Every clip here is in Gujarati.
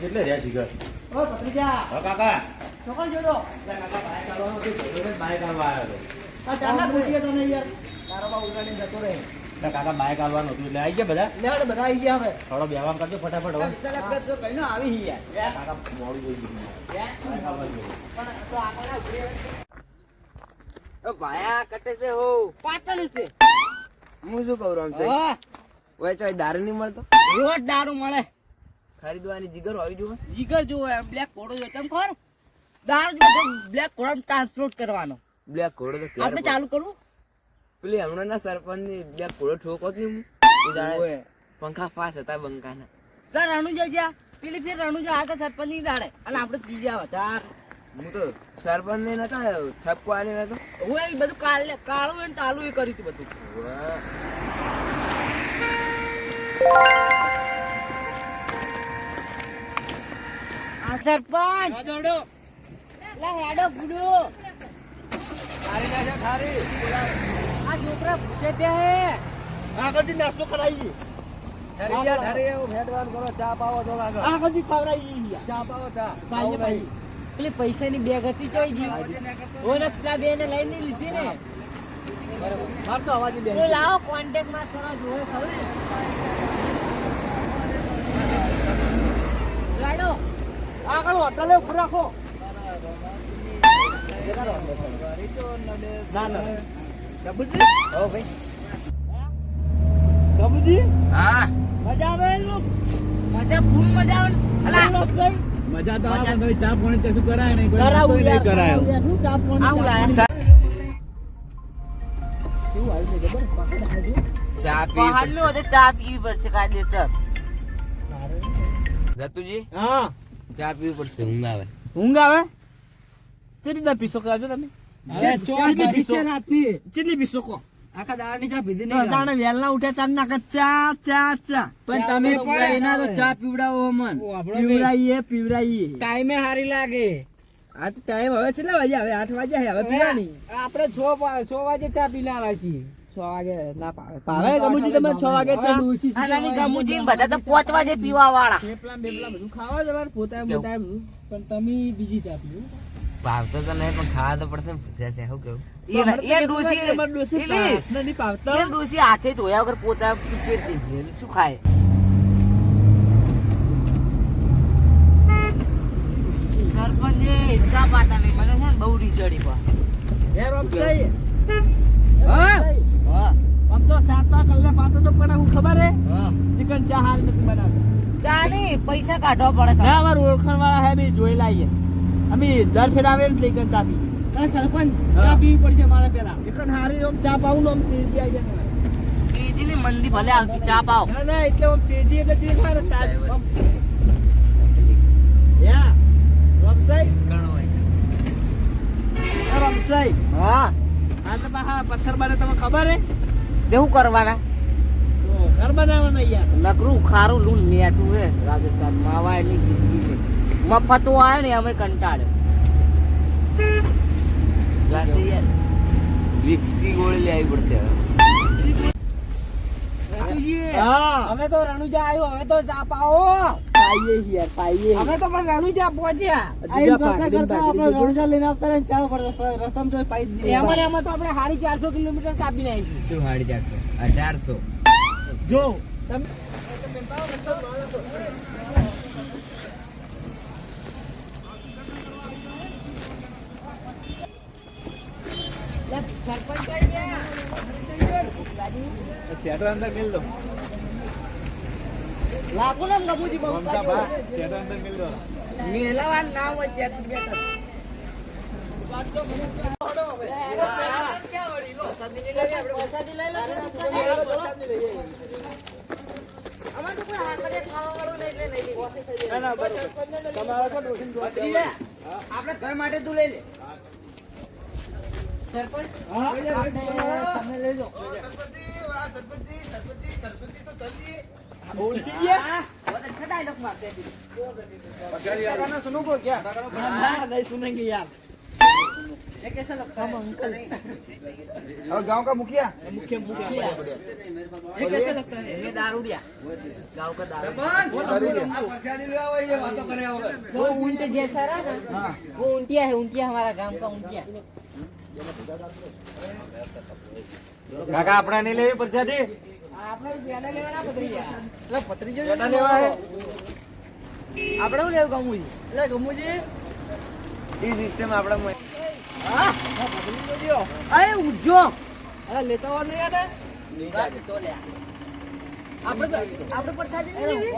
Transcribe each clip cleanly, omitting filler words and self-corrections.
કેટલે રહ્યા શીખર ઓ ભત્રીજા હા કાકા ચોકણ જોડો કાકા બાઈક આવવાનો હતો બાઈક આવવા આવ્યો આ ચાંદા પૂછીએ તને યાર તારો બા ઉગાડીને જતો રહે હતો કાકા બાઈક આવવાનું હતું એટલે આવી ગયા બધા લેવડ બધા આવી ગયા હવે થોડો બેવામ કરજો ફટાફટ હવે વિશાલ આપણે તો કઈનો આવી હી યાર કાકા મોડું થઈ ગયું બાઈક આવવાનું હતું. પણ તો આપણે ઉભરી ઓ ભાયા કટે છે હો પાટણ છે હું શું કહું રામ સાહેબ હા ઓય તો દારૂ નહીં મળતો રોજ દારૂ મળે ખરીદવાની જીગર હોવી જોઈએ જીગર જો એમ બ્લેક કોડો જો તમ ખબર દારૂ જો બ્લેક કોડો ટ્રાન્સપોર્ટ કરવાનો બ્લેક ઘોડો તો ક્યારે આપણે ચાલુ કરું પેલી હમણાં ના સરપંચ ની બ્લેક ઘોડો ઠોકો જ નહીં હું એ જાણે પંખા ફાસ હતા બંકાના તા રણુજા જ્યાં પેલી ફેર રણુજા આગળ સરપંચ ની દાડે અને આપણે બીજા વધાર હું તો સરપંચ ને નતા ઠપકો આને નતો હું એ બધું કાળું અને ટાલું એ કર્યું હતું બધું વાહ. આ સરપંચ લે હેડો ગુડો આ છોકરા પૂછે તે હે આગળથી નાસ્તો કરાવી આગળથી ખવડાવી ચા પાવો ચા ભાઈ પેલી પૈસાની બેગ હતી ચોઈ ગઈ ઓને પેલા બે ને લઈને લીધી ને તો લાવો કોન્ટેક્ટ માં થોડા જોવે ખબર લાડો આગળ હોટલે ઉભો રાખો ગબુજી હો ભાઈ ગબુજી હા મજા આવે મજા ફૂલ મજા આવે અલા મજા તો આવે પણ ચા પાણી તે શું કરાય નહીં કોઈ કરાવું નાસ્તો નહીં કરાયો શું ચા પાણી આવું લાયા શું આવી છે ખબર ચા પી પહાડનું હશે ચા પીવી પડશે કાયદેસર રતુજી હા ચા પીવી પડશે ઊંઘ આવે ઊંઘ આવે કેટલી દર પીસો કરજો તમે કેટલી પીસો કો આખા દાવાની ચા પીધી દાણે વેલના ઉઠે તાર નાખે ચા ચા ચા પણ તમે એના તો ચા પીવડાવો મન પીવડાઈએ ટાઈમે હારી લાગે આ ટાઈમ હવે કેટલા વાગે હવે 8 વાગ્યા છે હવે પીવાની આપણે 6 વાગે ચા પીનારા છીએ 6 વાગે ના પાવે ગમુજી તમે 6 વાગે ચા આનાની ગમુજી બધા તો 5 વાગે પીવા વાળા થેપલા બેપલા બધું ખાવા જવાનું પોતાએ મોટાએ બધું પણ તમે બીજી ચા પીવો ભાવતો તો નહીં પણ ખાવા તો પડશે ને પૂછ્યા ત્યાં શું કેવું ડોસી હાથે ધોયા વગર પોતા પીતી શું ખાય સરપંચે હિંચકા પાતા નહીં મને છે ને બહુ રીચડી આમ તો 7 કલાક પાતો તો પણ હું ખબર હે ચિકન ચા હાલ નથી બનાવતો ચા નહીં પૈસા કાઢવા પડે ના અમાર ઓળખાણ વાળા હે બી જોઈ લાઈએ અમે દર ફેર આવે ને ચિકન ચા પી સરપંચ ચા પીવી પડશે મારે પેલા ચિકન હારી ઓમ ચા પાઉં ને ઓમ તેજી આવી જાય તેજી ની મંદી ભલે આવતી ચા પાવ ના ના એટલે ઓમ તેજી એટલે જે ખાય ચા યા રમસાઈ ઘણો હોય રમસાઈ હા આ તો બા પથ્થર બને તમને ખબર હે કેવું કરવાના ઘર બનાવવાના યાર નકરું ખારું લૂન નેટું હે રાજસ્થાન માવાય ની જિંદગી છે મફતો આવે ને અમે કંટાળે રાતે યાર વિક્સ की ગોળી લઈ આવી પડશે અમે તો રણુજા આવ્યો હવે તો ચા પાઓ પાઈએ યાર પાઈએ અમે તો પણ રણુજા પહોંચ્યા આઈ કરતા કરતા આપણે રણુજા લઈને આવતા રહે ચાર પર રસ્તામાં જોઈ પાઈ દીધી એમાં તો આપણે 450 કિલોમીટર કાપીને આવીશું શું 450 1800 જો તમે સરપંચ કઈ ગયા શેટર અંદર મિલ દો લાખો ને ગબુજી બહુ શેટર અંદર મિલ દો મેલાવાન નામ હોય છે બેટર આપણે ઘર માટે તું લઈ લે સરપંચ તમે લઈ લો सुनेंगे यार ये कैसा लगता है अंकल? और गांव का मुखिया मुखिया ये कैसा लगता है? ये दारूडिया गांव का दारू। वो ऊंट जैसा रहा ना, वो ऊंटिया है, ऊंटिया हमारा गांव का ऊंटिया। કાકા આપણે નહીં લેવી પ્રસાદી આપણે પેડા લેવાના પતરીયા એટલે પતરીજો પેડા લેવા હે આપણે શું લેવું ગમુજી એટલે ગમુજી ઈ સિસ્ટમ આપણા હા પતરીજો જો અરે ઉજો અરે લેતા વાર નહીં આને તો લે આપણે પરસાદી નહીં લેવી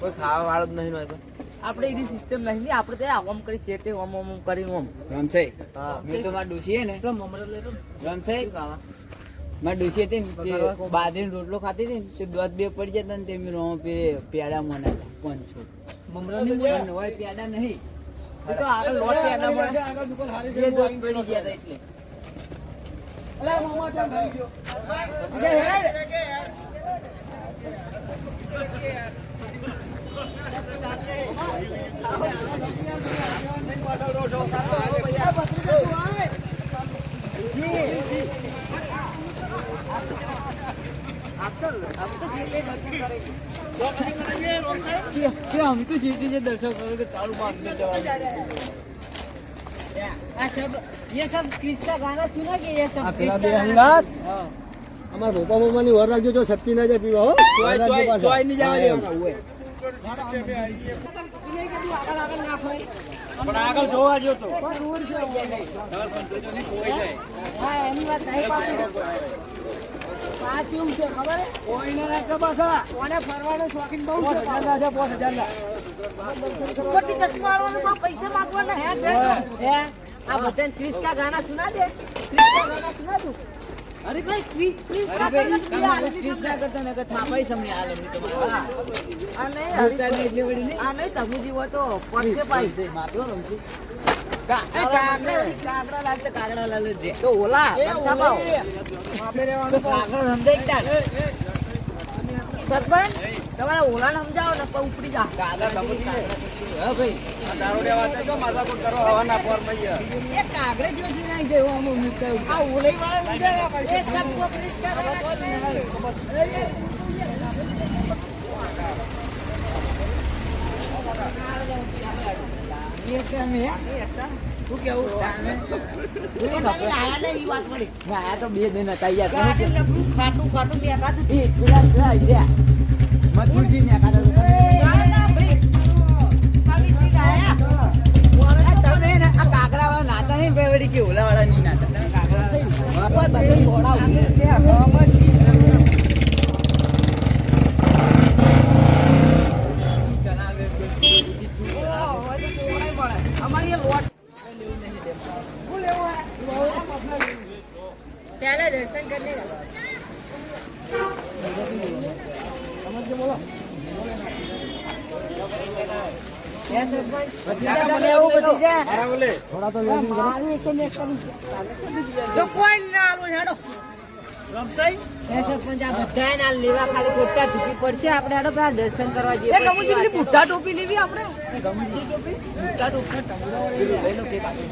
કોઈ ખાવા વાળો જ નહીં હોય તો આપણે એની સિસ્ટમ નહીં લે આપણે તો આમ કરી સેટે ઓમ ઓમ કરીને ઓમ રમશે હા મેં તો માર ડોશી હે ને તો મમરા લેતો રમશે માર ડોશી હતી ને તે બાજરીનો રોટલો ખાતી હતી ને તે દૂધ બે પડી જતા ને તે મેં રો પેડા મને પંચો મમરા નહીં લે હોય પેડા નહીં એ તો આગળ લોટ પેડા મળે એ દૂધ પડી ગયા હતા એટલે અલા મામા ચાલ થઈ ગયો हम तो जीती से दर्शन करोगे तारू बांधने ये सब किसका गाना सुना कि ये सब પેલા બે किसका હંગાત हाँ અમાર રોપા મામાની વર રાખજો જો શક્તિ ના જાય પીવા હો ચોય નહીં જવા દેવાના હોય પણ આગળ જોવા જો તો હા એની વાત નહીં પાછું છે ખબર હે કોઈ ના રાખે પાછા કોને ફરવાનો શોખીન બહુ છે 5000 છે 5000 ના ખોટી ચશ્મા વાળાનો માં પૈસા માંગવાના હે હે આ બધાને 30 का गाना सुना दे 30 का गाना सुना दू अरे भाई 30 का गाना सुना कृष्णा करता ने થાપાઈ સમની આલમની તમારા આ નહીં હરિતા ને એટલે વડી નહીં આ નહીં તમુ જીવો તો પડશે ભાઈ તે માતો રમતી કાગડા લાગતા કાગડા લાલ દે તો ઓલા થાપાઓ તો કાગડા સમજાય તાર સરપંચ તમારા ઓલાને સમજાવો ને તો ઉપડી જા કાગડા સમજી હા ભાઈ દારૂ દેવા તો માથાકૂટ કરો હવાના પર મૈયા એ કાગડે જો છે નહીં જેવો અમુ મૂકાયું આ ઓલઈ વાળા મૂકાયા પડશે એ સબ કો પ્લીઝ ये क्या में तू क्या આયા ને ઈ વાત મળી આયા તો બે દિન હતા યાર ખાટું ખાટું બે કાતું એ પેલા આયા મથુરજી ને કાઢો તમે ને આ કાગડા વાળા નાતા નહીં બેવડી કે ઓલા વાળા નહીં નાતા તમે કાગડા થઈ કોઈ બધું ઘોડાવ અમારી લોટ पहले दर्शन करने तो कोई ना आलो હેડો રમસાઈ એ સરપંચ આ બધાય ના લેવા ખાલી ખોટા ટોપી પડશે આપણે હેડો પેલા દર્શન કરવા જઈએ એ ગમુજી પેલી બુટ્ટા ટોપી લેવી આપણે ગમજી ટોપી બુટ્ટા ટોપી ટંગરો લઈ લો કે બાકી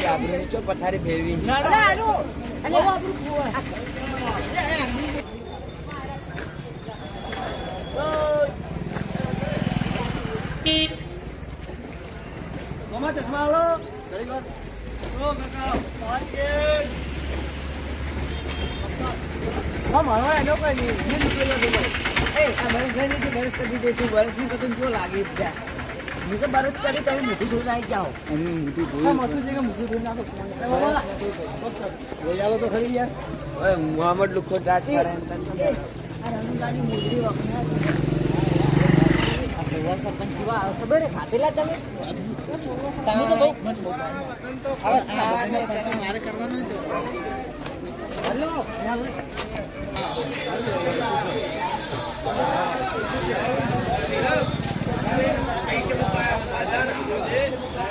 આપણે તો પથારી ફેરવી અરે આલો અને ઓ આપણું ખોવા મામા ચશ્મા આલો ઘડી વાર હા મારો એનો કોઈ નહીં જે નીકળ્યો બોલો એ આ બરસ ગઈ નથી બરસ કરી દેતું બરસ ની પતંગ જો લાગી જાય મેં તો બરસ કરી તમે મોટું થોડું આવી જાઓ અને મોટી હા મતું છે કે મૂકી દઉં નાખો લઈ આલો તો ખરી યાર ઓય મોહમ્મદ લુખો ડાટ કરે આ રણુગાડી મોજરી વખના આ ભેગા સરપંચ કેવા આવે ખબર હે ખાધેલા તમે તમે તો બહુ મારે કરવાનું હલો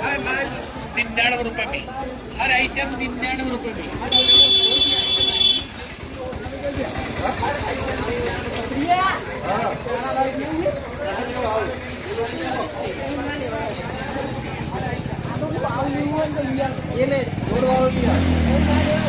हर माल 99 रुपए में, हर आइटम 99 रुपए में। હોય ને તો લઈ આવ. એ લે, જોડવાળો લઈ આવ.